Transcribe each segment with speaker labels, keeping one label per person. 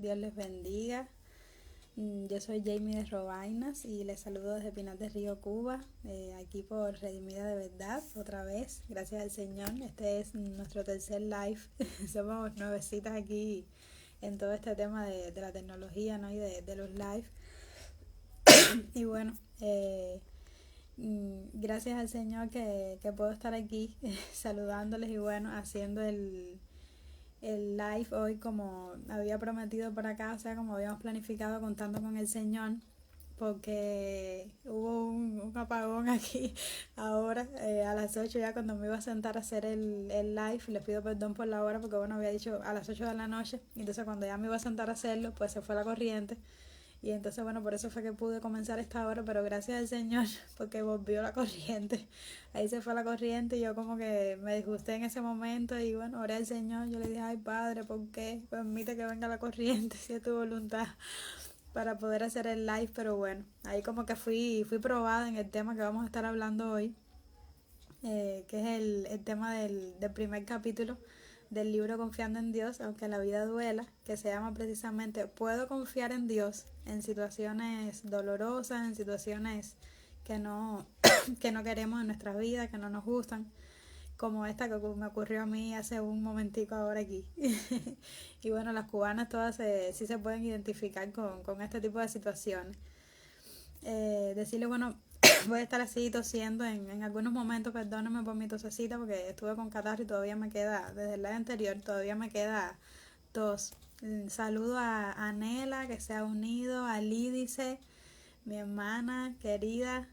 Speaker 1: Dios les bendiga. Yo soy Jamie de Robainas y les saludo desde Pinar del Río, Cuba, aquí por Redimida de Verdad, otra vez, gracias al Señor. Este es nuestro tercer live. Somos nuevecitas aquí en todo este tema de la tecnología, ¿no? Y de los live. Y bueno, gracias al Señor que puedo estar aquí saludándoles y bueno, haciendo el live hoy como había prometido por acá, o sea, como habíamos planificado contando con el Señor, porque hubo un apagón aquí ahora a las 8 ya cuando me iba a sentar a hacer el live. Les pido perdón por la hora porque bueno, había dicho a las 8 de la noche, y entonces cuando ya me iba a sentar a hacerlo, pues se fue la corriente. Y entonces, bueno, por eso fue que pude comenzar esta hora, pero gracias al Señor, porque volvió la corriente. Ahí se fue la corriente y yo como que me disgusté en ese momento y bueno, oré al Señor. Yo le dije, ay Padre, ¿por qué? Permite que venga la corriente, si es tu voluntad, para poder hacer el live. Pero bueno, ahí como que fui probada en el tema que vamos a estar hablando hoy, que es el tema del primer capítulo del libro Confiando en Dios, aunque la vida duela, que se llama precisamente ¿Puedo confiar en Dios en situaciones dolorosas, en situaciones que no, que no queremos en nuestras vidas, que no nos gustan, como esta que me ocurrió a mí hace un momentico ahora aquí? Y bueno, las cubanas todas sí se pueden identificar con este tipo de situaciones. Decirle, bueno, voy a estar así tosiendo en algunos momentos, perdónenme por mi tosecita porque estuve con catarro y todavía me queda, desde el día anterior, todavía me queda tos. Saludo a Nela, que se ha unido, a Lídice, mi hermana querida,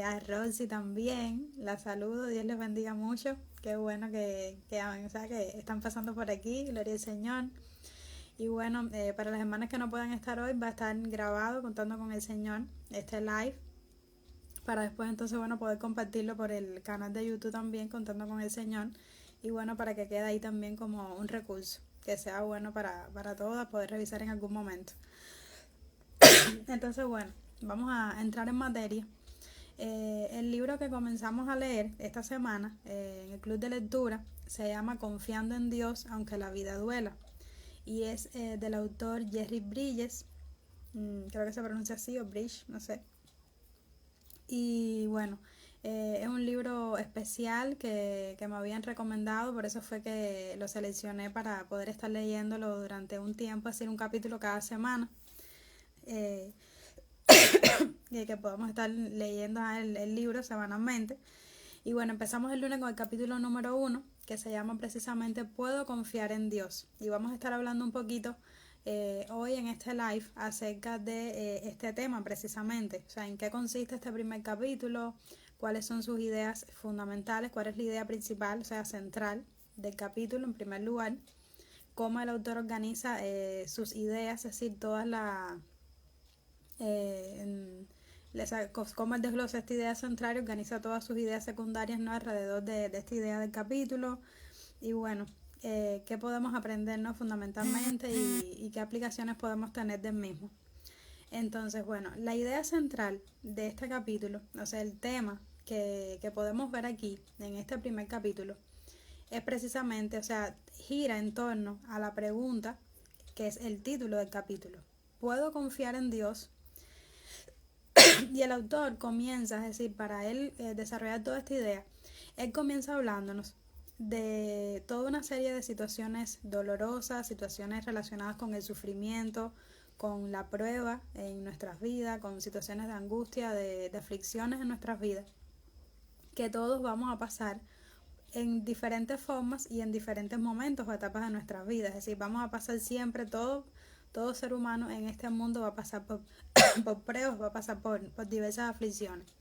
Speaker 1: a Rosy también, la saludo, Dios les bendiga mucho, qué bueno o sea, que están pasando por aquí, gloria al Señor. Y bueno, para las hermanas que no puedan estar hoy, va a estar grabado contando con el Señor este live, para después entonces, bueno, poder compartirlo por el canal de YouTube también, contando con el Señor, y bueno, para que quede ahí también como un recurso, que sea bueno para todas, poder revisar en algún momento. Entonces, bueno, vamos a entrar en materia. El libro que comenzamos a leer esta semana en el club de lectura se llama Confiando en Dios aunque la vida duela, y es del autor Jerry Bridges, creo que se pronuncia así, o Bridge, no sé. Y bueno, es un libro especial que me habían recomendado, por eso fue que lo seleccioné para poder estar leyéndolo durante un tiempo, hacer un capítulo cada semana, eh, y que podamos estar leyendo el libro semanalmente. Y bueno, empezamos el lunes con el capítulo número 1, que se llama precisamente ¿Puedo confiar en Dios? Y vamos a estar hablando un poquito hoy en este live acerca de este tema precisamente. O sea, en qué consiste este primer capítulo, cuáles son sus ideas fundamentales, cuál es la idea principal, o sea, central del capítulo en primer lugar, cómo el autor organiza sus ideas, es decir, todas las... cómo el desglosa esta idea central y organiza todas sus ideas secundarias, ¿no?, alrededor de esta idea del capítulo. Y bueno, qué podemos aprender, ¿no?, fundamentalmente, y qué aplicaciones podemos tener del mismo. Entonces, bueno, la idea central de este capítulo, o sea, el tema que podemos ver aquí en este primer capítulo, es precisamente, o sea, gira en torno a la pregunta que es el título del capítulo: ¿Puedo confiar en Dios? Y el autor comienza, es decir, para él desarrollar toda esta idea, él comienza hablándonos de toda una serie de situaciones dolorosas, situaciones relacionadas con el sufrimiento, con la prueba en nuestras vidas, con situaciones de angustia, de aflicciones en nuestras vidas, que todos vamos a pasar en diferentes formas y en diferentes momentos o etapas de nuestras vidas. Es decir, vamos a pasar siempre, todo ser humano en este mundo va a pasar por, por pruebas, va a pasar por diversas aflicciones.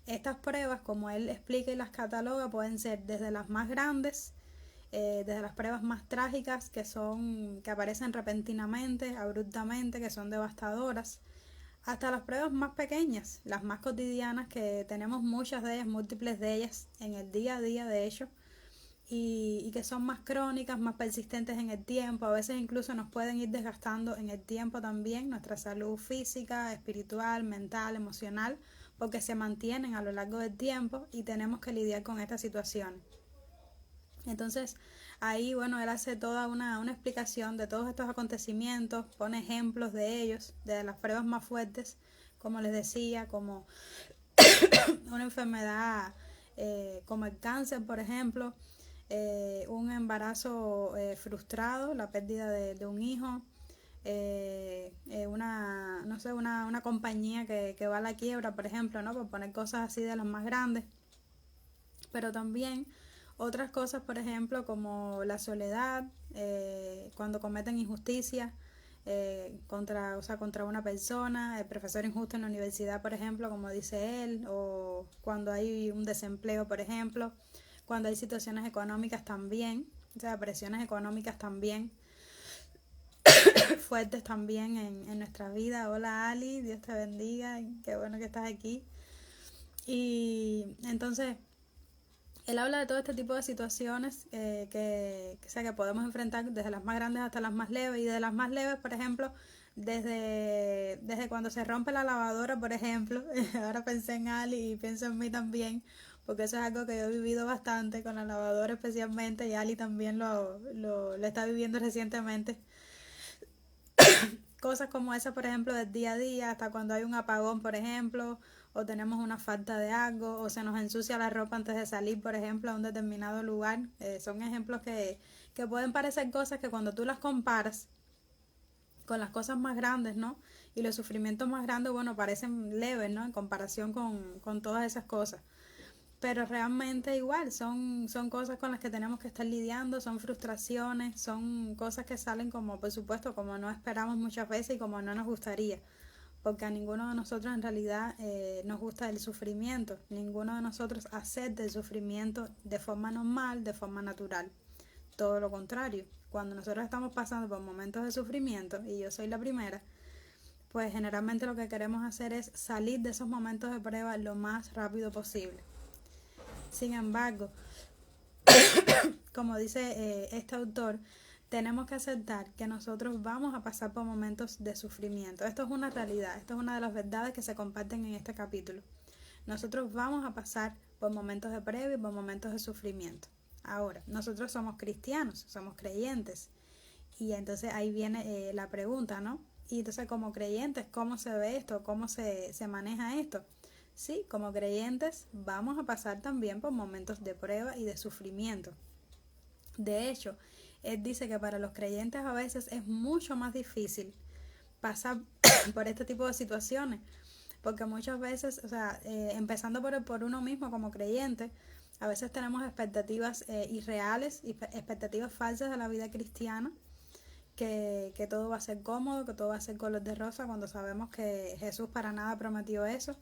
Speaker 1: Estas pruebas, como él explica y las cataloga, pueden ser desde las más grandes, desde las pruebas más trágicas, que aparecen repentinamente, abruptamente, que son devastadoras, hasta las pruebas más pequeñas, las más cotidianas, que tenemos muchas de ellas, múltiples de ellas en el día a día, de hecho, y que son más crónicas, más persistentes en el tiempo. A veces incluso nos pueden ir desgastando en el tiempo también nuestra salud física, espiritual, mental, emocional, porque se mantienen a lo largo del tiempo y tenemos que lidiar con estas situaciones. Entonces, Ahí, bueno, él hace toda una explicación de todos estos acontecimientos, pone ejemplos de ellos, de las pruebas más fuertes, como les decía, como una enfermedad como el cáncer, por ejemplo, un embarazo frustrado, la pérdida de un hijo, una, no sé, una compañía que va a la quiebra, por ejemplo, ¿no? Por poner cosas así de las más grandes. Pero también otras cosas, por ejemplo, como la soledad, cuando cometen injusticia contra una persona, el profesor injusto en la universidad, por ejemplo, como dice él, o cuando hay un desempleo, por ejemplo, cuando hay situaciones económicas también, o sea, presiones económicas también, fuertes también en nuestra vida. Hola Ali, Dios te bendiga, qué bueno que estás aquí. Y entonces él habla de todo este tipo de situaciones o sea, que podemos enfrentar desde las más grandes hasta las más leves. Y de las más leves, por ejemplo, desde cuando se rompe la lavadora, por ejemplo. Ahora pensé en Ali y pienso en mí también, porque eso es algo que yo he vivido bastante con la lavadora especialmente, y Ali también lo está viviendo recientemente. Cosas como esas, por ejemplo, del día a día, hasta cuando hay un apagón, por ejemplo, o tenemos una falta de algo, o se nos ensucia la ropa antes de salir, por ejemplo, a un determinado lugar. Son ejemplos que pueden parecer cosas que cuando tú las comparas con las cosas más grandes, ¿no? Y los sufrimientos más grandes, bueno, parecen leves, ¿no? En comparación con todas esas cosas. Pero realmente igual, son cosas con las que tenemos que estar lidiando, son frustraciones, son cosas que salen como, por supuesto, como no esperamos muchas veces y como no nos gustaría, porque a ninguno de nosotros en realidad nos gusta el sufrimiento, ninguno de nosotros acepta el sufrimiento de forma normal, de forma natural, todo lo contrario. Cuando nosotros estamos pasando por momentos de sufrimiento, y yo soy la primera, pues generalmente lo que queremos hacer es salir de esos momentos de prueba lo más rápido posible. Sin embargo, como dice este autor, tenemos que aceptar que nosotros vamos a pasar por momentos de sufrimiento. Esto es una realidad, esto es una de las verdades que se comparten en este capítulo. Nosotros vamos a pasar por momentos de prueba y por momentos de sufrimiento. Ahora, nosotros somos cristianos, somos creyentes, y entonces ahí viene la pregunta, ¿no? Y entonces como creyentes, ¿cómo se ve esto? ¿Cómo se maneja esto? Sí, como creyentes vamos a pasar también por momentos de prueba y de sufrimiento. De hecho, él dice que para los creyentes a veces es mucho más difícil pasar por este tipo de situaciones, porque muchas veces, o sea, empezando por uno mismo como creyente, a veces tenemos expectativas irreales y expectativas falsas de la vida cristiana, que todo va a ser cómodo, que todo va a ser color de rosa, cuando sabemos que Jesús para nada prometió eso.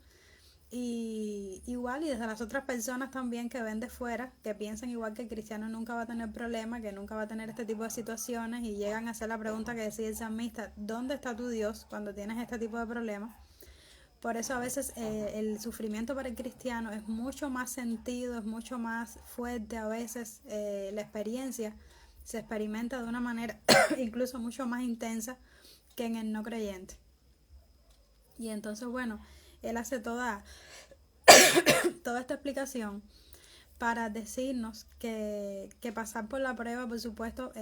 Speaker 1: Y igual, y desde las otras personas también que ven de fuera, que piensan igual que el cristiano nunca va a tener problemas, que nunca va a tener este tipo de situaciones, y llegan a hacer la pregunta que decía el salmista: ¿dónde está tu Dios cuando tienes este tipo de problemas? Por eso a veces el sufrimiento para el cristiano es mucho más sentido, es mucho más fuerte. A veces la experiencia se experimenta de una manera incluso mucho más intensa que en el no creyente. Y entonces, bueno, él hace toda esta explicación para decirnos que pasar por la prueba, por supuesto,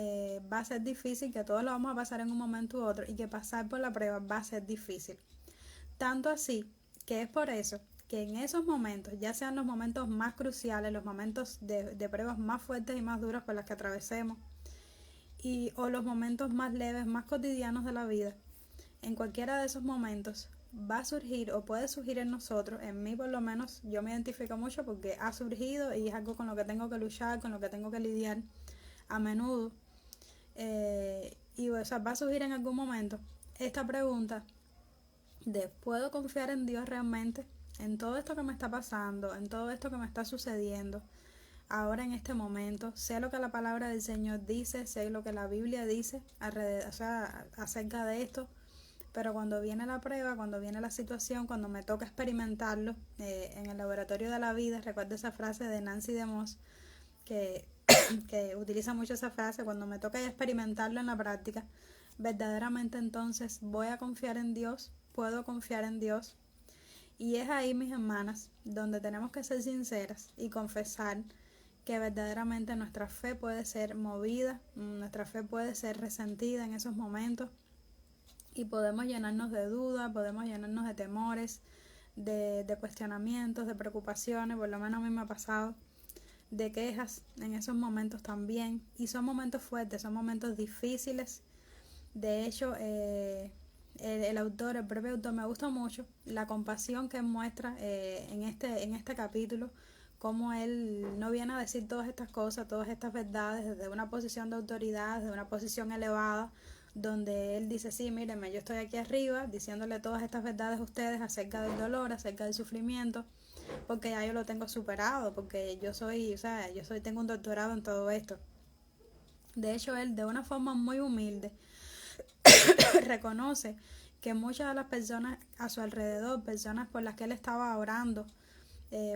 Speaker 1: va a ser difícil, que todos lo vamos a pasar en un momento u otro, y que pasar por la prueba va a ser difícil. Tanto así que es por eso que en esos momentos, ya sean los momentos más cruciales, los momentos de pruebas más fuertes y más duras por las que atravesemos, o los momentos más leves, más cotidianos de la vida, en cualquiera de esos momentos va a surgir o puede surgir en nosotros, en mí por lo menos, yo me identifico mucho porque ha surgido y es algo con lo que tengo que luchar, con lo que tengo que lidiar a menudo. Y o sea, va a surgir en algún momento esta pregunta de: ¿puedo confiar en Dios realmente? En todo esto que me está pasando, en todo esto que me está sucediendo ahora en este momento, sé lo que la palabra del Señor dice, sé lo que la Biblia dice alrededor, o sea, acerca de esto. Pero cuando viene la prueba, cuando viene la situación, cuando me toca experimentarlo en el laboratorio de la vida, recuerdo esa frase de Nancy DeMoss, que, que utiliza mucho esa frase: cuando me toca experimentarlo en la práctica, verdaderamente entonces voy a confiar en Dios, puedo confiar en Dios. Y es ahí, mis hermanas, donde tenemos que ser sinceras y confesar que verdaderamente nuestra fe puede ser movida, nuestra fe puede ser resentida en esos momentos y podemos llenarnos de dudas, podemos llenarnos de temores, de cuestionamientos, de preocupaciones, por lo menos a mí me ha pasado, de quejas en esos momentos también, y son momentos fuertes, son momentos difíciles. De hecho, el autor, el propio autor, me gusta mucho la compasión que muestra en este capítulo, cómo él no viene a decir todas estas cosas, todas estas verdades desde una posición de autoridad, desde una posición elevada, donde él dice, sí, mírenme, yo estoy aquí arriba diciéndole todas estas verdades a ustedes acerca del dolor, acerca del sufrimiento, porque ya yo lo tengo superado, porque tengo un doctorado en todo esto. De hecho, él de una forma muy humilde reconoce que muchas de las personas a su alrededor, personas por las que él estaba orando,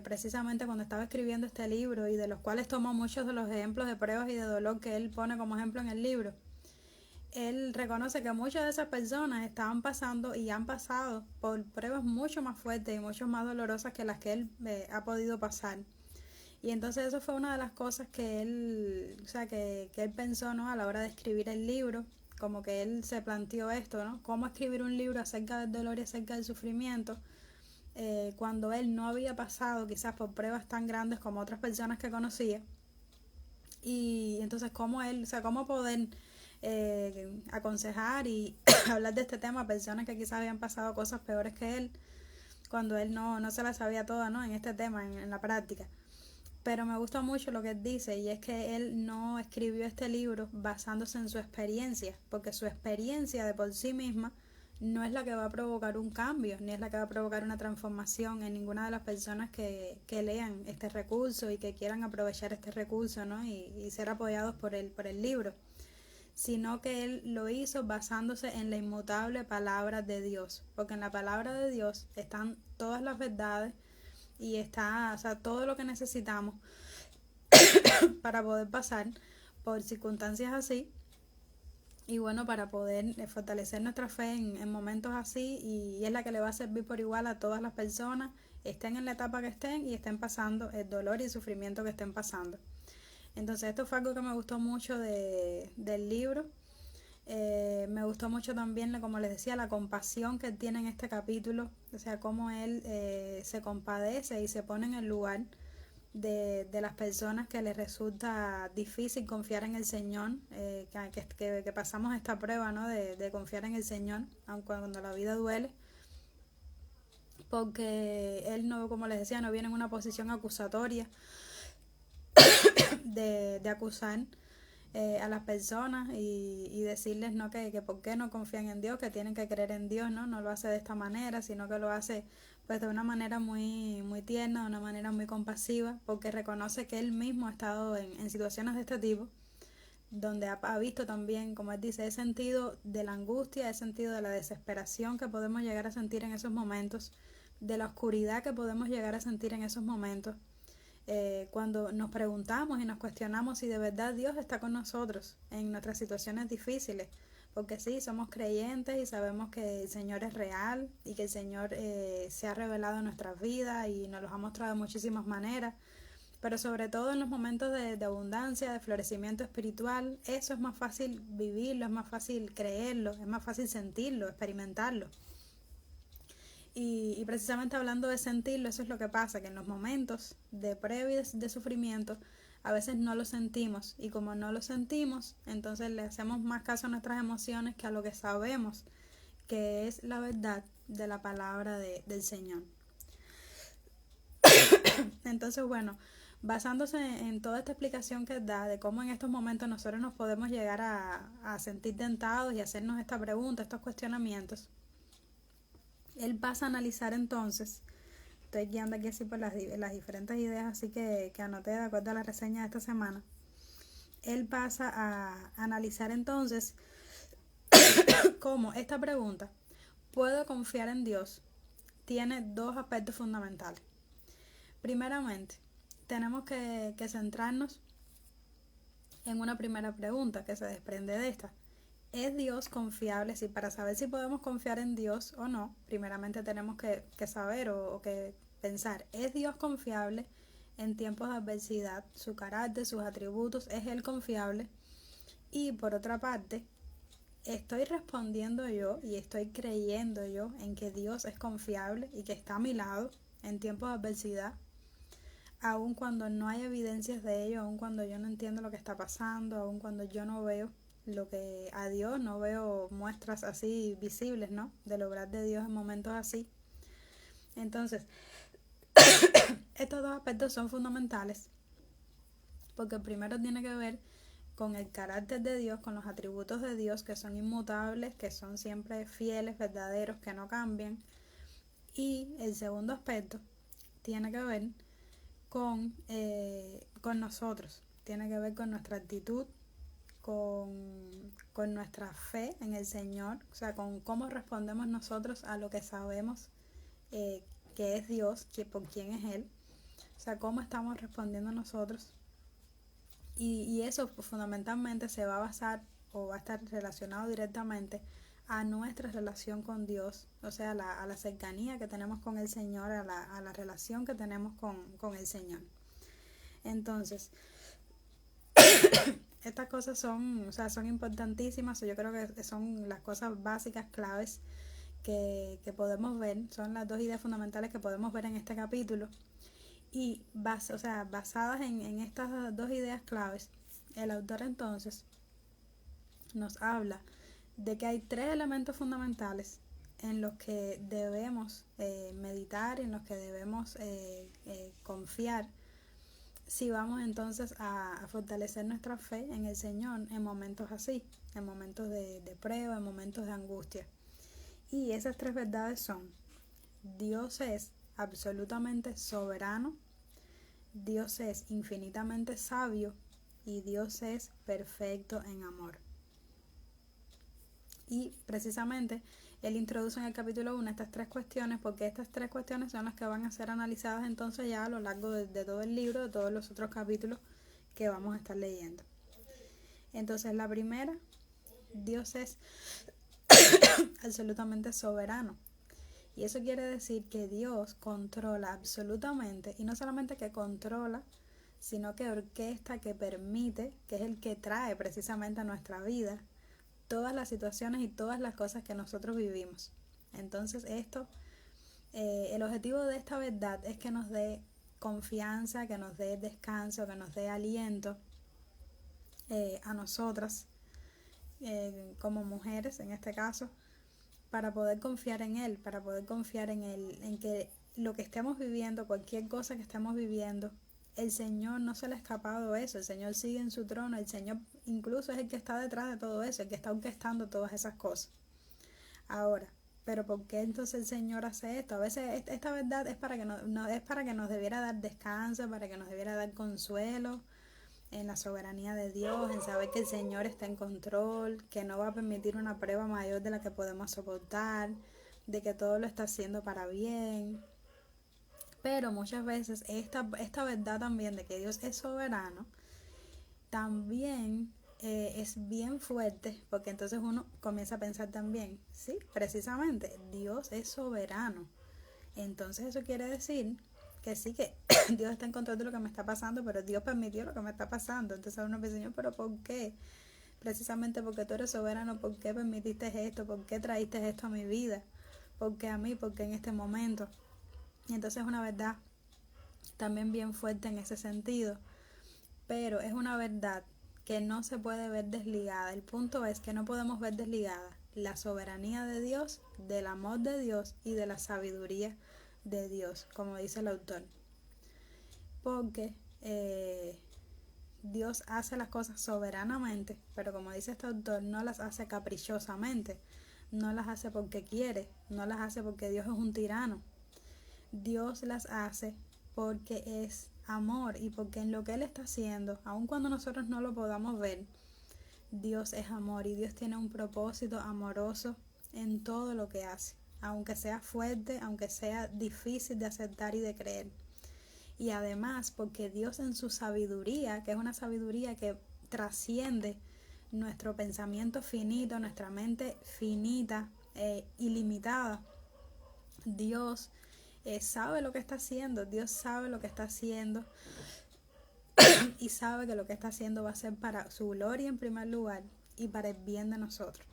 Speaker 1: precisamente cuando estaba escribiendo este libro, y de los cuales tomó muchos de los ejemplos de pruebas y de dolor que él pone como ejemplo en el libro, él reconoce que muchas de esas personas estaban pasando y han pasado por pruebas mucho más fuertes y mucho más dolorosas que las que él ha podido pasar. Y entonces eso fue una de las cosas que que él pensó, ¿no? A la hora de escribir el libro, como que él se planteó esto, ¿no? Cómo escribir un libro acerca del dolor y acerca del sufrimiento, cuando él no había pasado quizás por pruebas tan grandes como otras personas que conocía. Y entonces cómo poder aconsejar y hablar de este tema a personas que quizás habían pasado cosas peores que él, cuando él no se las sabía todas, ¿no? En este tema, en la práctica. Pero me gusta mucho lo que él dice, y es que él no escribió este libro basándose en su experiencia, porque su experiencia de por sí misma no es la que va a provocar un cambio, ni es la que va a provocar una transformación en ninguna de las personas que lean este recurso y que quieran aprovechar este recurso, ¿no? Y ser apoyados por el libro, sino que él lo hizo basándose en la inmutable palabra de Dios, porque en la palabra de Dios están todas las verdades y está, todo lo que necesitamos para poder pasar por circunstancias así, y bueno, para poder fortalecer nuestra fe en momentos así, y es la que le va a servir por igual a todas las personas, estén en la etapa que estén y estén pasando el dolor y el sufrimiento que estén pasando. Entonces esto fue algo que me gustó mucho del libro. Me gustó mucho también, como les decía, la compasión que él tiene en este capítulo, o sea, cómo él se compadece y se pone en el lugar de las personas que les resulta difícil confiar en el Señor, que pasamos esta prueba, ¿no? de confiar en el Señor, aun cuando la vida duele, porque él no, como les decía, no viene en una posición acusatoria de acusar a las personas y decirles, ¿no? que por qué no confían en Dios, que tienen que creer en Dios, no lo hace de esta manera, sino que lo hace pues de una manera muy, muy tierna, de una manera muy compasiva, porque reconoce que él mismo ha estado en situaciones de este tipo, donde ha visto también, como él dice, he sentido de la angustia, he sentido de la desesperación que podemos llegar a sentir en esos momentos, de la oscuridad que podemos llegar a sentir en esos momentos, cuando nos preguntamos y nos cuestionamos si de verdad Dios está con nosotros en nuestras situaciones difíciles, porque sí, somos creyentes y sabemos que el Señor es real y que el Señor se ha revelado en nuestras vidas y nos los ha mostrado de muchísimas maneras, pero sobre todo en los momentos de abundancia, de florecimiento espiritual, eso es más fácil vivirlo, es más fácil creerlo, es más fácil sentirlo, experimentarlo. Y precisamente hablando de sentirlo, eso es lo que pasa, que en los momentos de prueba y de sufrimiento a veces no lo sentimos, y como no lo sentimos, entonces le hacemos más caso a nuestras emociones que a lo que sabemos que es la verdad de la palabra del Señor. Entonces, bueno, basándose en toda esta explicación que da de cómo en estos momentos nosotros nos podemos llegar a sentir tentados y hacernos esta pregunta, estos cuestionamientos, él pasa a analizar entonces, estoy guiando aquí así por las diferentes ideas así que anoté de acuerdo a la reseña de esta semana. Él pasa a analizar entonces cómo esta pregunta, ¿puedo confiar en Dios?, tiene dos aspectos fundamentales. Primeramente, tenemos que centrarnos en una primera pregunta que se desprende de esta. ¿Es Dios confiable? Si para saber si podemos confiar en Dios o no, primeramente tenemos que saber o que pensar, ¿es Dios confiable? en tiempos de adversidad, su carácter, sus atributos, es Él confiable. Y por otra parte, estoy respondiendo yo y estoy creyendo yo en que Dios es confiable y que está a mi lado en tiempos de adversidad, aun cuando no hay evidencias de ello, aun cuando yo no entiendo lo que está pasando, aun cuando yo no veo lo que a Dios, no veo muestras así visibles, ¿no? Del obrar de Dios en momentos así. Entonces, estos dos aspectos son fundamentales porque el primero tiene que ver con el carácter de Dios, con los atributos de Dios que son inmutables, que son siempre fieles, verdaderos, que no cambian. Y el segundo aspecto tiene que ver con nosotros, tiene que ver con nuestra actitud, con nuestra fe en el Señor, o sea, con cómo respondemos nosotros a lo que sabemos que es Dios, por quién es Él, o sea, cómo estamos respondiendo nosotros. Y eso fundamentalmente se va a basar o va a estar relacionado directamente a nuestra relación con Dios, o sea, a la cercanía que tenemos con el Señor, a la relación que tenemos con el Señor. Entonces, estas cosas son, o sea, son importantísimas, yo creo que son las cosas básicas, claves que podemos ver, son las dos ideas fundamentales que podemos ver en este capítulo. Y basadas en estas dos ideas claves, el autor entonces nos habla de que hay tres elementos fundamentales en los que debemos meditar y en los que debemos confiar si vamos entonces a fortalecer nuestra fe en el Señor en momentos así, en momentos de prueba, en momentos de angustia. Y esas tres verdades son: Dios es absolutamente soberano, Dios es infinitamente sabio y Dios es perfecto en amor. Y precisamente él introduce en el capítulo 1 estas tres cuestiones, porque estas tres cuestiones son las que van a ser analizadas entonces ya a lo largo de todo el libro, de todos los otros capítulos que vamos a estar leyendo. Entonces la primera, Dios es absolutamente soberano. Y eso quiere decir que Dios controla absolutamente, y no solamente que controla, sino que orquesta, que permite, que es el que trae precisamente a nuestra vida todas las situaciones y todas las cosas que nosotros vivimos. Entonces el objetivo de esta verdad es que nos dé confianza, que nos dé descanso, que nos dé aliento a nosotras como mujeres en este caso, para poder confiar en Él, para poder confiar en que lo que estemos viviendo, cualquier cosa que estemos viviendo, el Señor no se le ha escapado eso, el Señor sigue en su trono, el Señor incluso es el que está detrás de todo eso, el que está orquestando todas esas cosas. Ahora, pero ¿por qué entonces el Señor hace esto? A veces esta verdad es para que es para que nos debiera dar descanso, para que nos debiera dar consuelo en la soberanía de Dios, en saber que el Señor está en control, que no va a permitir una prueba mayor de la que podemos soportar, de que todo lo está haciendo para bien. Pero muchas veces esta verdad también de que Dios es soberano también es bien fuerte, porque entonces uno comienza a pensar también, sí, precisamente Dios es soberano. Entonces eso quiere decir que sí, que Dios está en control de lo que me está pasando, pero Dios permitió lo que me está pasando. Entonces uno piensa, Señor, pero ¿por qué? Precisamente porque tú eres soberano, ¿por qué permitiste esto? ¿Por qué traíste esto a mi vida? ¿Por qué a mí? ¿Por qué en este momento? Y entonces es una verdad también bien fuerte en ese sentido, pero es una verdad que no se puede ver desligada. El punto es que no podemos ver desligada la soberanía de Dios, del amor de Dios y de la sabiduría de Dios, como dice el autor. Porque Dios hace las cosas soberanamente, pero como dice este autor, no las hace caprichosamente, no las hace porque quiere, no las hace porque Dios es un tirano. Dios las hace porque es amor y porque en lo que Él está haciendo, aun cuando nosotros no lo podamos ver, Dios es amor y Dios tiene un propósito amoroso en todo lo que hace, aunque sea fuerte, aunque sea difícil de aceptar y de creer. Y además porque Dios en su sabiduría, que es una sabiduría que trasciende nuestro pensamiento finito, nuestra mente finita, ilimitada, Dios sabe lo que está haciendo, Dios sabe lo que está haciendo y sabe que lo que está haciendo va a ser para su gloria en primer lugar y para el bien de nosotros.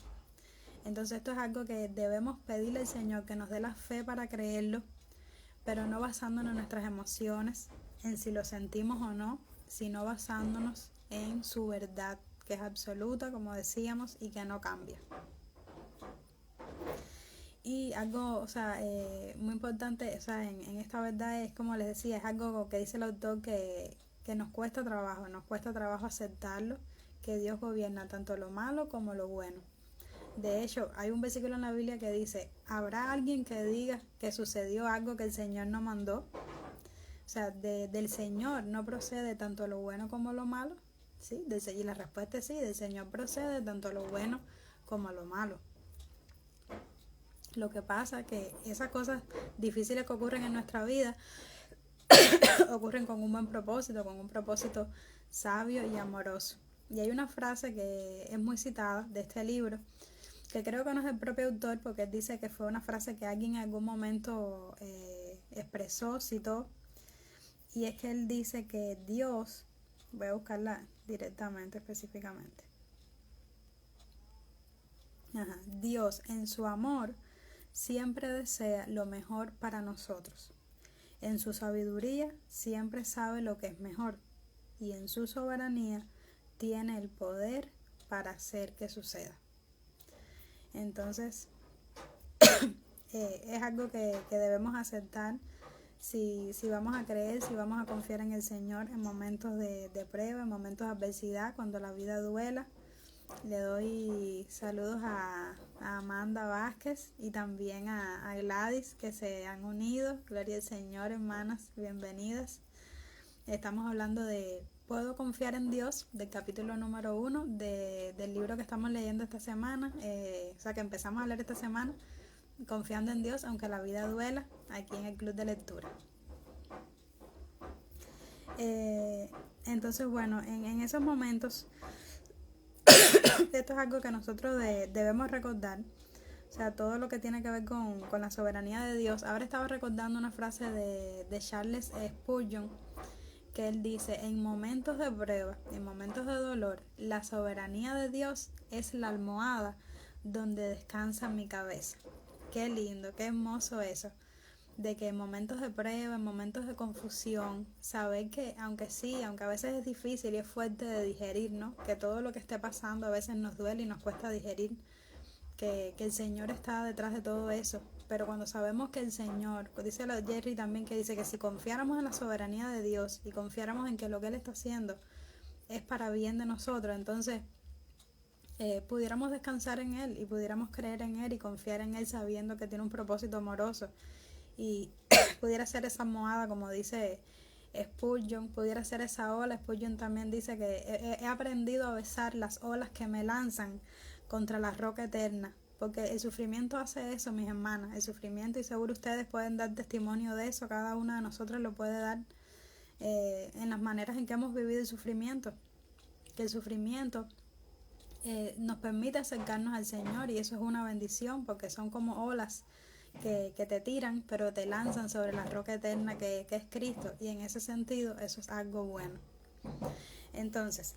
Speaker 1: Entonces esto es algo que debemos pedirle al Señor, que nos dé la fe para creerlo, pero no basándonos en nuestras emociones, en si lo sentimos o no, sino basándonos en su verdad, que es absoluta, como decíamos, y que no cambia. Y algo, muy importante, en esta verdad es, como les decía, es algo que dice el autor que nos cuesta trabajo aceptarlo, que Dios gobierna tanto lo malo como lo bueno. De hecho, hay un versículo en la Biblia que dice, ¿habrá alguien que diga que sucedió algo que el Señor no mandó? O sea, del Señor no procede tanto lo bueno como lo malo, ¿sí? Y la respuesta es sí, del Señor procede tanto lo bueno como lo malo. Lo que pasa es que esas cosas difíciles que ocurren en nuestra vida ocurren con un buen propósito, con un propósito sabio y amoroso. Y hay una frase que es muy citada de este libro, que creo que no es el propio autor, porque él dice que fue una frase que alguien en algún momento expresó, citó, y es que él dice que Dios, voy a buscarla directamente, específicamente, Dios en su amor siempre desea lo mejor para nosotros. En su sabiduría siempre sabe lo que es mejor y en su soberanía tiene el poder para hacer que suceda. Entonces, es algo que debemos aceptar si vamos a creer, si vamos a confiar en el Señor en momentos de prueba, en momentos de adversidad, cuando la vida duela. Le doy saludos a Amanda Vázquez y también a Gladys, que se han unido. Gloria al Señor, hermanas, bienvenidas. Estamos hablando de ¿Puedo confiar en Dios?, del capítulo número 1 del libro que estamos leyendo esta semana, que empezamos a leer esta semana, Confiando en Dios aunque la vida duela, aquí en el club de lectura. Entonces, bueno, en esos momentos, esto es algo que nosotros debemos recordar. O sea, todo lo que tiene que ver con la soberanía de Dios. Ahora estaba recordando una frase de Charles Spurgeon, que él dice, en momentos de prueba, en momentos de dolor, la soberanía de Dios es la almohada donde descansa mi cabeza. Qué lindo, qué hermoso eso, de que en momentos de prueba, en momentos de confusión, saber que aunque a veces es difícil y es fuerte de digerir, ¿no? Que todo lo que esté pasando a veces nos duele y nos cuesta digerir, que el Señor está detrás de todo eso. Pero cuando sabemos que el Señor, dice la Jerry también, que dice que si confiáramos en la soberanía de Dios y confiáramos en que lo que Él está haciendo es para bien de nosotros, entonces pudiéramos descansar en Él y pudiéramos creer en Él y confiar en Él sabiendo que tiene un propósito amoroso y pudiera ser esa almohada, como dice Spurgeon, pudiera ser esa ola. Spurgeon también dice que he aprendido a besar las olas que me lanzan contra la roca eterna, porque el sufrimiento hace eso, mis hermanas, el sufrimiento, y seguro ustedes pueden dar testimonio de eso, cada una de nosotros lo puede dar en las maneras en que hemos vivido el sufrimiento, que el sufrimiento nos permite acercarnos al Señor, y eso es una bendición, porque son como olas que te tiran, pero te lanzan sobre la roca eterna que es Cristo, y en ese sentido eso es algo bueno. Entonces,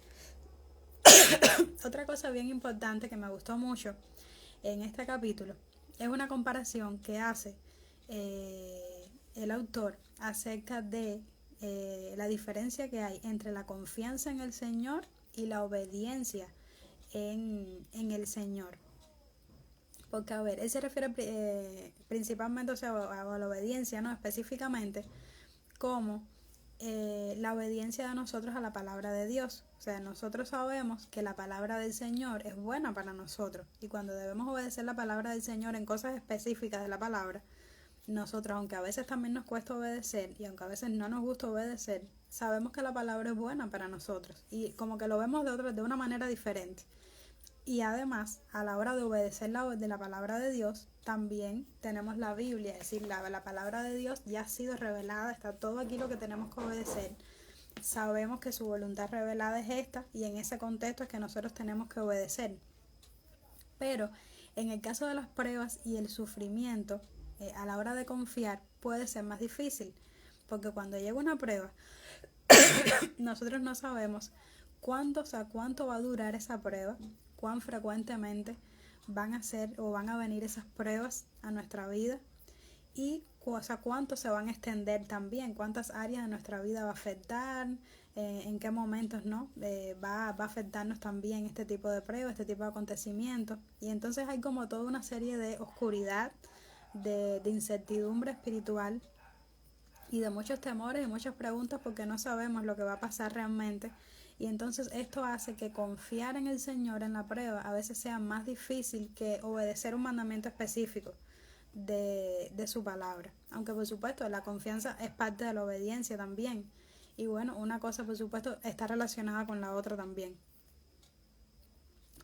Speaker 1: otra cosa bien importante que me gustó mucho en este capítulo es una comparación que hace el autor acerca de la diferencia que hay entre la confianza en el Señor y la obediencia en el Señor. Porque, a ver, él se refiere principalmente, a la obediencia, ¿no? Específicamente, como la obediencia de nosotros a la palabra de Dios. O sea, nosotros sabemos que la palabra del Señor es buena para nosotros, y cuando debemos obedecer la palabra del Señor en cosas específicas de la palabra, nosotros, aunque a veces también nos cuesta obedecer y aunque a veces no nos gusta obedecer, sabemos que la palabra es buena para nosotros y como que lo vemos de una manera diferente. Y además, a la hora de obedecer de la palabra de Dios, también tenemos la Biblia, es decir, la palabra de Dios ya ha sido revelada, está todo aquí lo que tenemos que obedecer. Sabemos que su voluntad revelada es esta, y en ese contexto es que nosotros tenemos que obedecer. Pero en el caso de las pruebas y el sufrimiento, a la hora de confiar puede ser más difícil, porque cuando llega una prueba, nosotros no sabemos cuánto va a durar esa prueba, cuán frecuentemente van a ser o van a venir esas pruebas a nuestra vida y cuánto se van a extender también, cuántas áreas de nuestra vida va a afectar, en qué momentos va a afectarnos también este tipo de pruebas, este tipo de acontecimientos. Y entonces hay como toda una serie de oscuridad, de incertidumbre espiritual y de muchos temores y muchas preguntas porque no sabemos lo que va a pasar realmente. Y entonces esto hace que confiar en el Señor en la prueba a veces sea más difícil que obedecer un mandamiento específico de su palabra. Aunque por supuesto la confianza es parte de la obediencia también. Y bueno, una cosa por supuesto está relacionada con la otra también.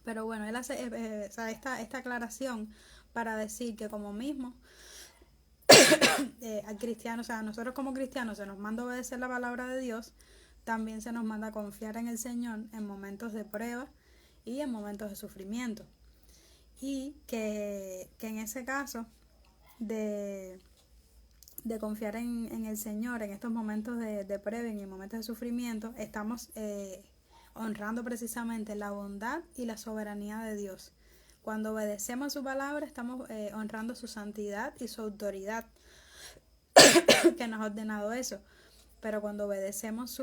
Speaker 1: Pero bueno, él hace esta aclaración para decir que como mismo al cristiano, a nosotros como cristianos se nos manda obedecer la palabra de Dios, también se nos manda confiar en el Señor en momentos de prueba y en momentos de sufrimiento. Y que en ese caso de confiar en el Señor en estos momentos de prueba y en momentos de sufrimiento, estamos honrando precisamente la bondad y la soberanía de Dios. Cuando obedecemos su palabra, estamos honrando su santidad y su autoridad, que nos ha ordenado eso. Pero cuando obedecemos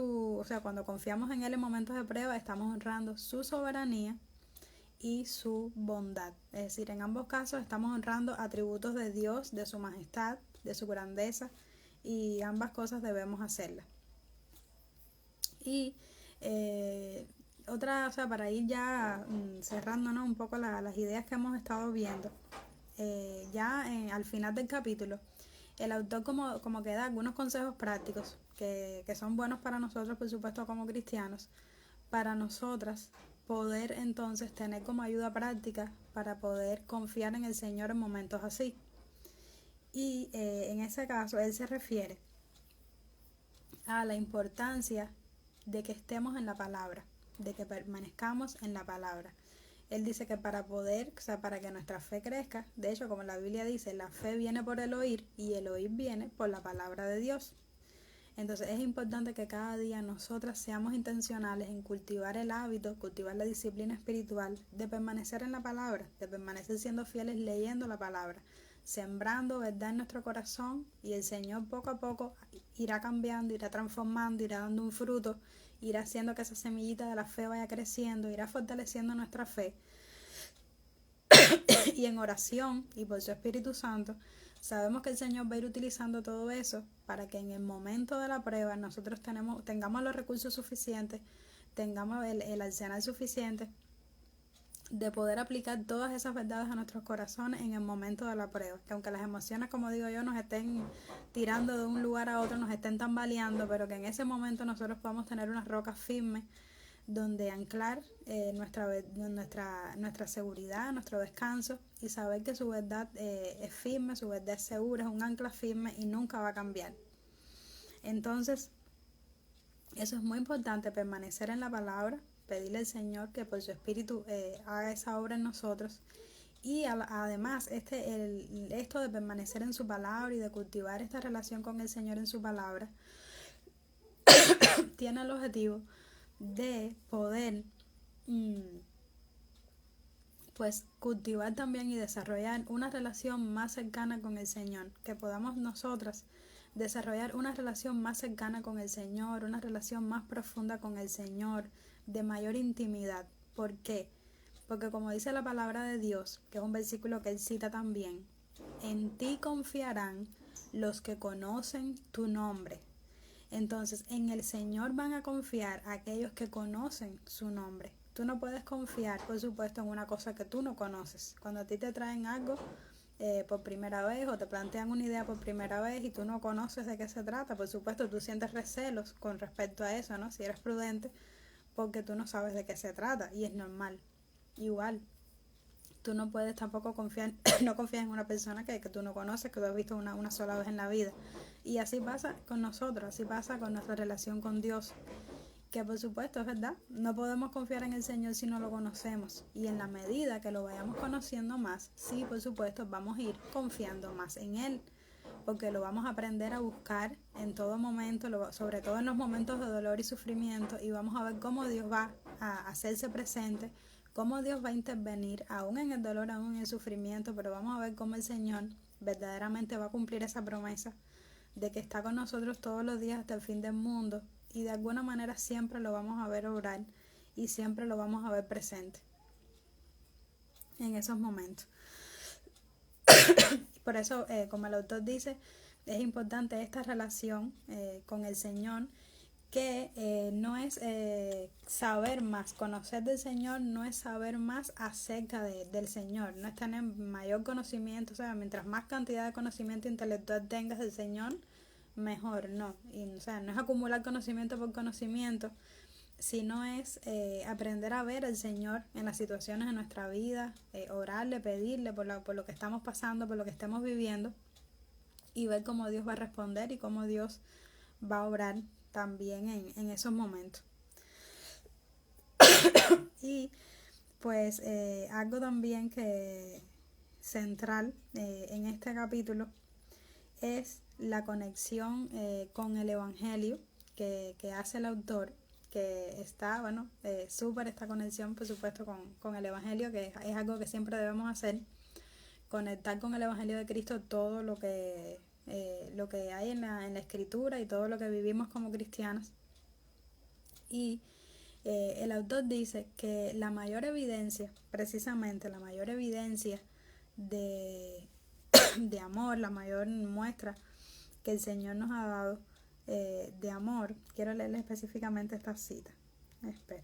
Speaker 1: cuando confiamos en Él en momentos de prueba, estamos honrando su soberanía y su bondad. Es decir, en ambos casos estamos honrando atributos de Dios, de su majestad, de su grandeza, y ambas cosas debemos hacerlas. Y para ir ya cerrando, ¿no?, un poco las ideas que hemos estado viendo, al final del capítulo, el autor como que da algunos consejos prácticos que son buenos para nosotros, por supuesto, como cristianos, para nosotras poder entonces tener como ayuda práctica para poder confiar en el Señor en momentos así. Y en ese caso él se refiere a la importancia de que estemos en la palabra, de que permanezcamos en la palabra. Él dice que para que nuestra fe crezca, de hecho, como la Biblia dice, la fe viene por el oír y el oír viene por la palabra de Dios. Entonces es importante que cada día nosotras seamos intencionales en cultivar el hábito, cultivar la disciplina espiritual de permanecer en la palabra, de permanecer siendo fieles leyendo la palabra, sembrando verdad en nuestro corazón, y el Señor poco a poco irá cambiando, irá transformando, irá dando un fruto, irá haciendo que esa semillita de la fe vaya creciendo, irá fortaleciendo nuestra fe. Y en oración y por su Espíritu Santo sabemos que el Señor va a ir utilizando todo eso para que en el momento de la prueba nosotros tengamos los recursos suficientes, tengamos el arsenal suficiente de poder aplicar todas esas verdades a nuestros corazones en el momento de la prueba. Que aunque las emociones, como digo yo, nos estén tirando de un lugar a otro, nos estén tambaleando, pero que en ese momento nosotros podamos tener unas rocas firmes donde anclar nuestra seguridad, nuestro descanso, y saber que su verdad es firme, su verdad es segura, es un ancla firme y nunca va a cambiar. Entonces, eso es muy importante, permanecer en la palabra, pedirle al Señor que por su Espíritu haga esa obra en nosotros. Y además, esto de permanecer en su palabra y de cultivar esta relación con el Señor en su palabra, tiene el objetivo de poder cultivar también y desarrollar una relación más cercana con el Señor, que podamos nosotras desarrollar una relación más cercana con el Señor, una relación más profunda con el Señor, de mayor intimidad. ¿Por qué? Porque como dice la palabra de Dios, que es un versículo que él cita también, en ti confiarán los que conocen tu nombre. Entonces, en el Señor van a confiar aquellos que conocen su nombre. Tú no puedes confiar, por supuesto, en una cosa que tú no conoces. Cuando a ti te traen algo por primera vez o te plantean una idea por primera vez y tú no conoces de qué se trata, por supuesto, tú sientes recelos con respecto a eso, ¿no? Si eres prudente, porque tú no sabes de qué se trata, y es normal. Igual, tú no puedes tampoco confiar, no confías en una persona que tú no conoces, que tú has visto una sola vez en la vida. Y así pasa con nosotros, así pasa con nuestra relación con Dios. que por supuesto es verdad, no podemos confiar en el Señor si no lo conocemos. Y en la medida que lo vayamos conociendo más, sí, por supuesto, vamos a ir confiando más en Él, porque lo vamos a aprender a buscar en todo momento, sobre todo en los momentos de dolor y sufrimiento, y vamos a ver cómo Dios va a hacerse presente, cómo Dios va a intervenir, aún en el dolor, aún en el sufrimiento, pero vamos a ver cómo el Señor verdaderamente va a cumplir esa promesa de que está con nosotros todos los días hasta el fin del mundo, y de alguna manera siempre lo vamos a ver obrar y siempre lo vamos a ver presente en esos momentos. Por eso, como el autor dice, es importante esta relación con el Señor, que no es saber más, conocer del Señor no es saber más acerca del Señor, no es tener mayor conocimiento, o sea, mientras más cantidad de conocimiento intelectual tengas del Señor, mejor, no. Y, o sea, no es acumular conocimiento por conocimiento, sino es aprender a ver al Señor en las situaciones de nuestra vida, orarle, pedirle por lo que estamos pasando, por lo que estemos viviendo, y ver cómo Dios va a responder y cómo Dios va a obrar también en esos momentos. Y pues algo también que central en este capítulo es la conexión con el Evangelio que hace el autor, que está, bueno, súper esta conexión, por supuesto, con el Evangelio, que es algo que siempre debemos hacer, conectar con el Evangelio de Cristo todo lo que hay en la Escritura y todo lo que vivimos como cristianos. Y el autor dice que la mayor evidencia, precisamente la mayor evidencia de amor, la mayor muestra que el Señor nos ha dado de amor, quiero leerle específicamente esta cita. Espera.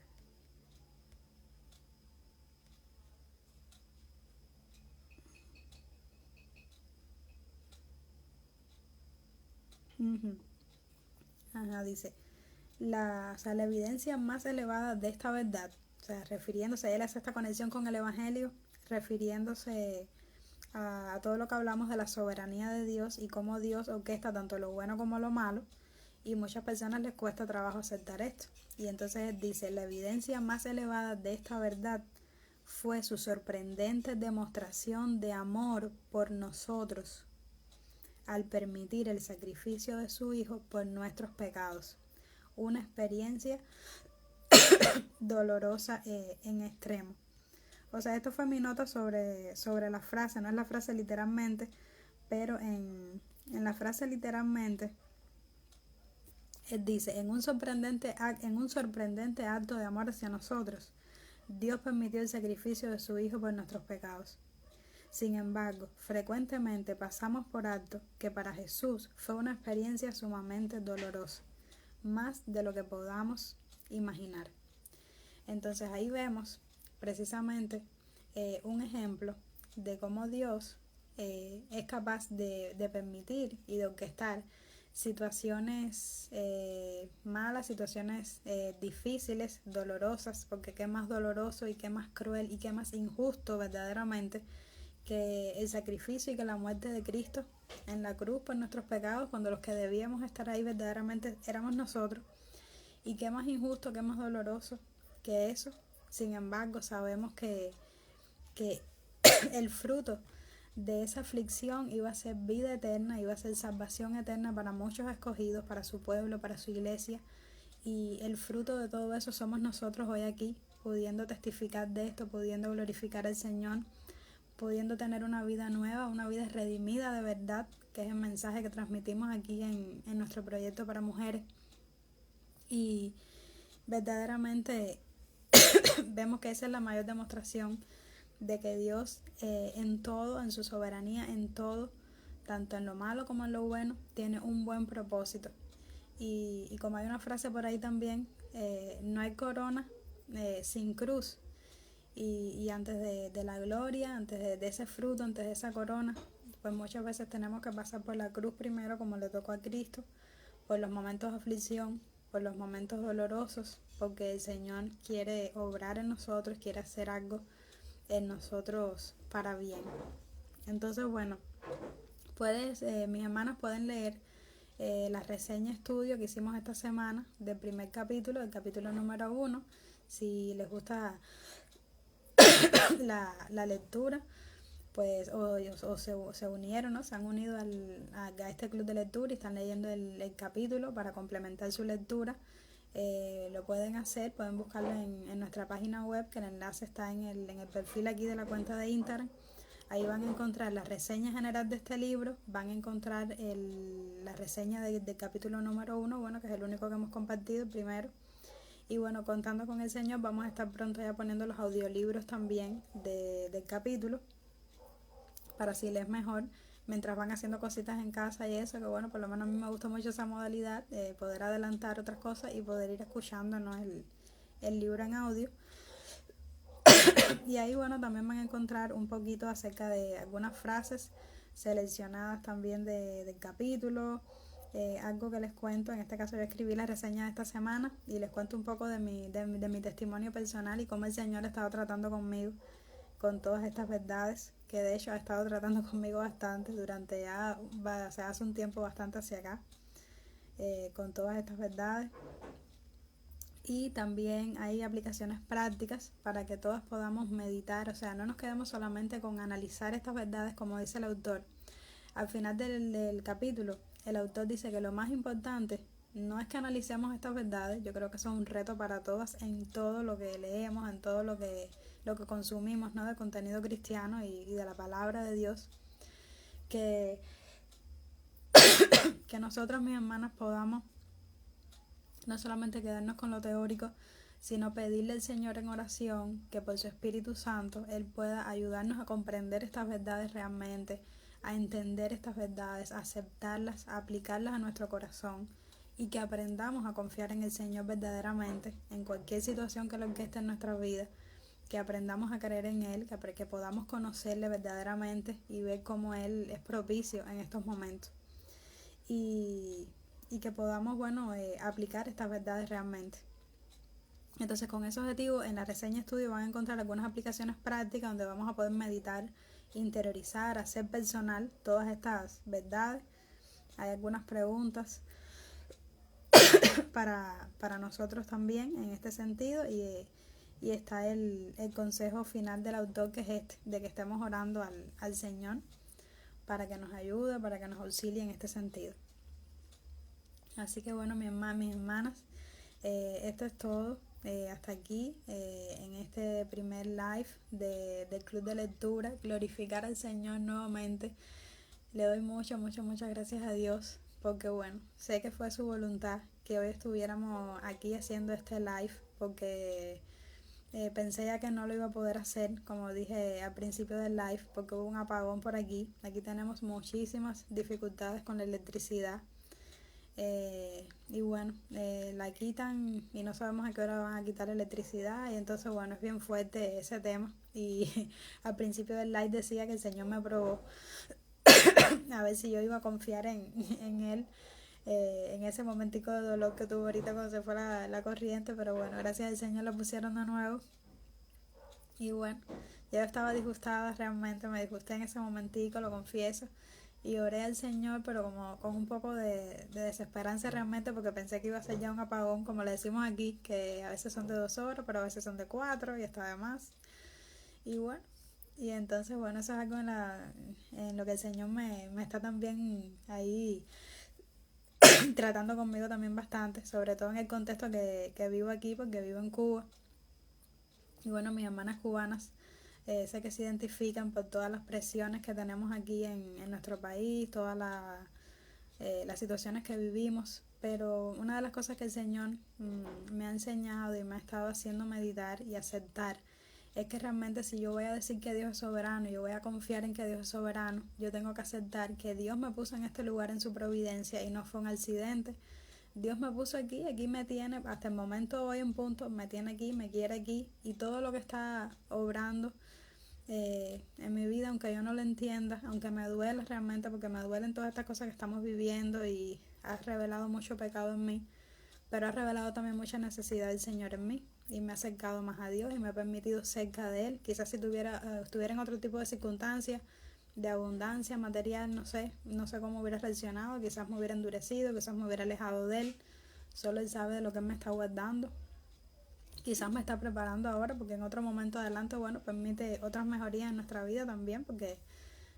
Speaker 1: Ajá, dice, la evidencia más elevada de esta verdad, o sea, refiriéndose, él hace esta conexión con el Evangelio, refiriéndose a todo lo que hablamos de la soberanía de Dios y cómo Dios orquesta tanto lo bueno como lo malo, y muchas personas les cuesta trabajo aceptar esto. Y entonces él dice, la evidencia más elevada de esta verdad fue su sorprendente demostración de amor por nosotros al permitir el sacrificio de su Hijo por nuestros pecados. Una experiencia dolorosa en extremo. O sea, esto fue mi nota sobre la frase, no es la frase literalmente, pero en la frase literalmente, él dice, en un sorprendente acto de amor hacia nosotros, Dios permitió el sacrificio de su Hijo por nuestros pecados. Sin embargo, frecuentemente pasamos por alto que para Jesús fue una experiencia sumamente dolorosa, más de lo que podamos imaginar. Entonces ahí vemos precisamente un ejemplo de cómo Dios es capaz de permitir y de orquestar situaciones malas, situaciones difíciles, dolorosas, porque qué más doloroso y qué más cruel y qué más injusto verdaderamente que el sacrificio y que la muerte de Cristo en la cruz por nuestros pecados, cuando los que debíamos estar ahí verdaderamente éramos nosotros. Y qué más injusto, qué más doloroso que eso. Sin embargo, sabemos que el fruto de esa aflicción iba a ser vida eterna, iba a ser salvación eterna para muchos escogidos, para su pueblo, para su iglesia. Y el fruto de todo eso somos nosotros hoy aquí, pudiendo testificar de esto, pudiendo glorificar al Señor, pudiendo tener una vida nueva, una vida redimida de verdad, que es el mensaje que transmitimos aquí en nuestro proyecto para mujeres. Y verdaderamente vemos que esa es la mayor demostración de que Dios en todo, en su soberanía, en todo, tanto en lo malo como en lo bueno, tiene un buen propósito. Y como hay una frase por ahí también, no hay corona sin cruz. Y antes de la gloria, antes de ese fruto, antes de esa corona, pues muchas veces tenemos que pasar por la cruz primero, como le tocó a Cristo, por los momentos de aflicción, por los momentos dolorosos, porque el Señor quiere obrar en nosotros, quiere hacer algo en nosotros para bien. Entonces, bueno, mis hermanos pueden leer la reseña estudio que hicimos esta semana del primer capítulo, del capítulo número 1. Si les gusta la lectura, pues se unieron, ¿no? Se han unido a este club de lectura y están leyendo el capítulo para complementar su lectura. Lo pueden hacer, pueden buscarlo en nuestra página web, que el enlace está en el perfil aquí de la cuenta de Instagram. Ahí van a encontrar la reseña general de este libro, van a encontrar la reseña del capítulo número 1, bueno, que es el único que hemos compartido, el primero. Y bueno, contando con el Señor, vamos a estar pronto ya poniendo los audiolibros también del capítulo, para así leer mejor, mientras van haciendo cositas en casa y eso, que bueno, por lo menos a mí me gusta mucho esa modalidad, de poder adelantar otras cosas y poder ir escuchando, ¿no?, el libro en audio. Y ahí, bueno, también van a encontrar un poquito acerca de algunas frases seleccionadas también del capítulo, algo que les cuento. En este caso yo escribí la reseña de esta semana y les cuento un poco de mi testimonio personal y cómo el Señor ha estado tratando conmigo con todas estas verdades, que de hecho ha estado tratando conmigo bastante durante ya, o sea, hace un tiempo bastante hacia acá, con todas estas verdades. Y también hay aplicaciones prácticas para que todas podamos meditar, o sea, no nos quedemos solamente con analizar estas verdades como dice el autor. Al final del capítulo, el autor dice que lo más importante no es que analicemos estas verdades, yo creo que eso es un reto para todas en todo lo que leemos, en todo lo que consumimos, ¿no?, de contenido cristiano y de la palabra de Dios, que nosotros, mis hermanas, podamos no solamente quedarnos con lo teórico, sino pedirle al Señor en oración que por su Espíritu Santo Él pueda ayudarnos a comprender estas verdades realmente, a entender estas verdades, a aceptarlas, a aplicarlas a nuestro corazón y que aprendamos a confiar en el Señor verdaderamente en cualquier situación que lo orqueste en nuestra vida, que aprendamos a creer en Él, que podamos conocerle verdaderamente y ver cómo Él es propicio en estos momentos. Y que podamos, bueno, aplicar estas verdades realmente. Entonces, con ese objetivo, en la reseña estudio van a encontrar algunas aplicaciones prácticas donde vamos a poder meditar, interiorizar, hacer personal todas estas verdades. Hay algunas preguntas para nosotros también en este sentido y está el consejo final del autor, que es este, de que estemos orando al Señor para que nos ayude, para que nos auxilie en este sentido. Así que bueno, mis hermanas, esto es todo. Hasta aquí, en este primer live del Club de Lectura. Glorificar al Señor nuevamente. Le doy muchas gracias a Dios, porque bueno, sé que fue su voluntad que hoy estuviéramos aquí haciendo este live, porque pensé ya que no lo iba a poder hacer, como dije al principio del live, porque hubo un apagón por aquí. Aquí tenemos muchísimas dificultades con la electricidad. Y bueno, la quitan y no sabemos a qué hora van a quitar la electricidad, y entonces bueno, es bien fuerte ese tema. Y al principio del live decía que el Señor me probó a ver si yo iba a confiar en Él, en ese momentico de dolor que tuve ahorita cuando se fue la corriente, pero bueno, gracias al Señor lo pusieron de nuevo. Y bueno, yo estaba disgustada, realmente me disgusté en ese momentico, lo confieso, y oré al Señor, pero como con un poco de desesperanza realmente, porque pensé que iba a ser ya un apagón, como le decimos aquí, que a veces son de 2 horas, pero a veces son de 4 y hasta de más. Y bueno, y entonces bueno, eso es algo en lo que el Señor me está también ahí tratando conmigo también bastante, sobre todo en el contexto que vivo aquí, porque vivo en Cuba. Y bueno, mis hermanas cubanas, sé que se identifican por todas las presiones que tenemos aquí en nuestro país, todas las situaciones que vivimos, pero una de las cosas que el Señor me ha enseñado y me ha estado haciendo meditar y aceptar es que realmente, si yo voy a decir que Dios es soberano, yo voy a confiar en que Dios es soberano, yo tengo que aceptar que Dios me puso en este lugar en su providencia y no fue un accidente. Dios me puso aquí me tiene, hasta el momento hoy en punto, me tiene aquí, me quiere aquí, y todo lo que está obrando en mi vida, aunque yo no lo entienda, aunque me duele realmente, porque me duelen todas estas cosas que estamos viviendo, y ha revelado mucho pecado en mí, pero ha revelado también mucha necesidad del Señor en mí, y me ha acercado más a Dios y me ha permitido cerca de Él. Quizás si estuviera en otro tipo de circunstancias, de abundancia material, no sé cómo hubiera reaccionado, quizás me hubiera endurecido, quizás me hubiera alejado de él. Solo él sabe de lo que él me está guardando. Quizás me está preparando ahora porque en otro momento adelante, bueno, permite otras mejorías en nuestra vida también, porque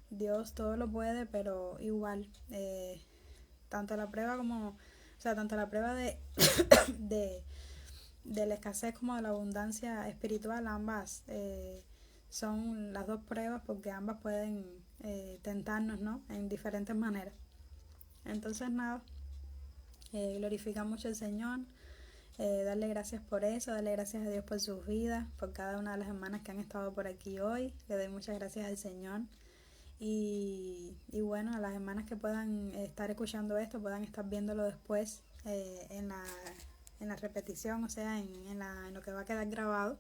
Speaker 1: Dios todo lo puede, pero igual, tanto la prueba como, o sea, tanto la prueba de, de la escasez como de la abundancia espiritual, ambas son las dos pruebas porque ambas pueden tentarnos, ¿no? En diferentes maneras. Entonces, nada, glorifica mucho al Señor. Darle gracias por eso, darle gracias a Dios por sus vidas, por cada una de las hermanas que han estado por aquí hoy. Le doy muchas gracias al Señor. Y bueno, a las hermanas que puedan estar escuchando esto, puedan estar viéndolo después en la repetición, o sea, en lo que va a quedar grabado,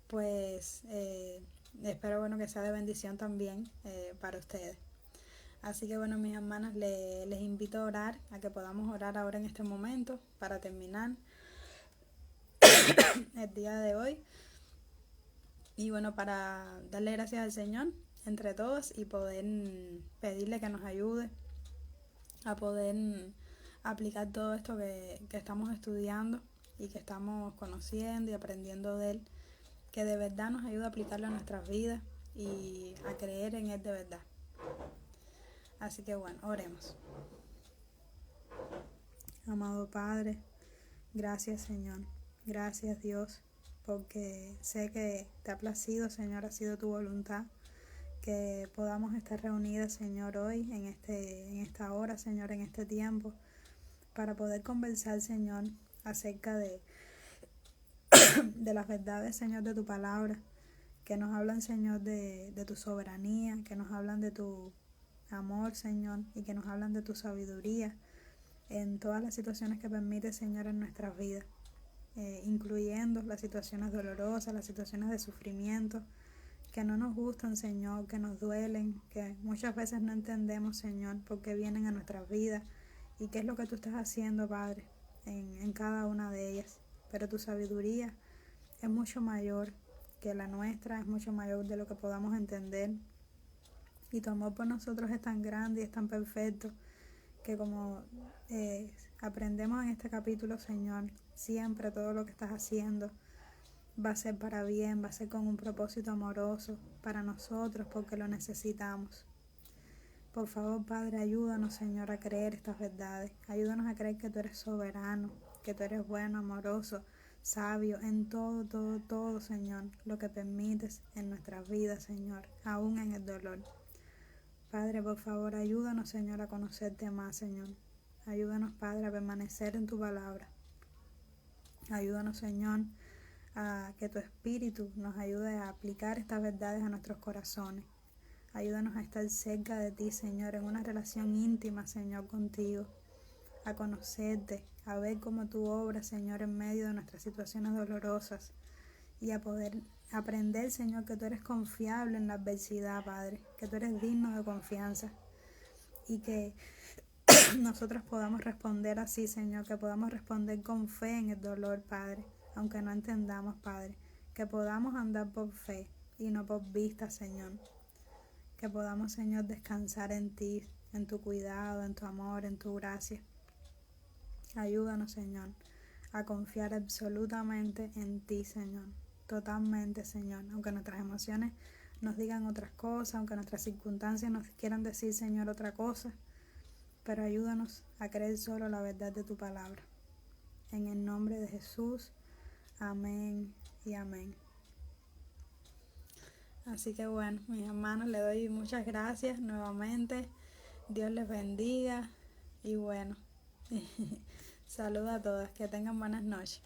Speaker 1: pues espero bueno que sea de bendición también para ustedes. Así que bueno, mis hermanas, les invito a orar, a que podamos orar ahora en este momento para terminar el día de hoy. Y bueno, para darle gracias al Señor entre todos y poder pedirle que nos ayude a poder aplicar todo esto que estamos estudiando y que estamos conociendo y aprendiendo de Él, que de verdad nos ayude a aplicarlo en nuestras vidas y a creer en Él de verdad. Así que bueno, oremos. Amado Padre, gracias Señor, gracias Dios, porque sé que te ha placido, Señor, ha sido tu voluntad que podamos estar reunidas, Señor, hoy en esta hora, Señor, en este tiempo, para poder conversar, Señor, acerca de las verdades, Señor, de tu palabra, que nos hablan, Señor, de tu soberanía, que nos hablan de tu amor, Señor, y que nos hablan de tu sabiduría en todas las situaciones que permites, Señor, en nuestras vidas, incluyendo las situaciones dolorosas, las situaciones de sufrimiento, que no nos gustan, Señor, que nos duelen, que muchas veces no entendemos, Señor, por qué vienen a nuestras vidas y qué es lo que tú estás haciendo, Padre, en cada una de ellas. Pero tu sabiduría es mucho mayor que la nuestra, es mucho mayor de lo que podamos entender. Y tu amor por nosotros es tan grande y es tan perfecto que como aprendemos en este capítulo, Señor, siempre todo lo que estás haciendo va a ser para bien, va a ser con un propósito amoroso para nosotros porque lo necesitamos. Por favor, Padre, ayúdanos, Señor, a creer estas verdades. Ayúdanos a creer que tú eres soberano, que tú eres bueno, amoroso, sabio en todo, todo, todo, Señor, lo que permites en nuestras vidas, Señor, aún en el dolor. Padre, por favor, ayúdanos, Señor, a conocerte más, Señor. Ayúdanos, Padre, a permanecer en tu palabra. Ayúdanos, Señor, a que tu Espíritu nos ayude a aplicar estas verdades a nuestros corazones. Ayúdanos a estar cerca de ti, Señor, en una relación íntima, Señor, contigo, a conocerte, a ver cómo tú obras, Señor, en medio de nuestras situaciones dolorosas y a poder aprender, Señor, que tú eres confiable en la adversidad, Padre, que tú eres digno de confianza y que nosotros podamos responder así, Señor, que podamos responder con fe en el dolor, Padre, aunque no entendamos, Padre, que podamos andar por fe y no por vista, Señor, que podamos, Señor, descansar en ti, en tu cuidado, en tu amor, en tu gracia. Ayúdanos, Señor, a confiar absolutamente en ti, Señor, totalmente, Señor, aunque nuestras emociones nos digan otras cosas, aunque nuestras circunstancias nos quieran decir, Señor, otra cosa, pero ayúdanos a creer solo la verdad de tu palabra. En el nombre de Jesús, amén y amén. Así que bueno, mis hermanos, les doy muchas gracias nuevamente. Dios les bendiga y bueno, saludos a todas, que tengan buenas noches.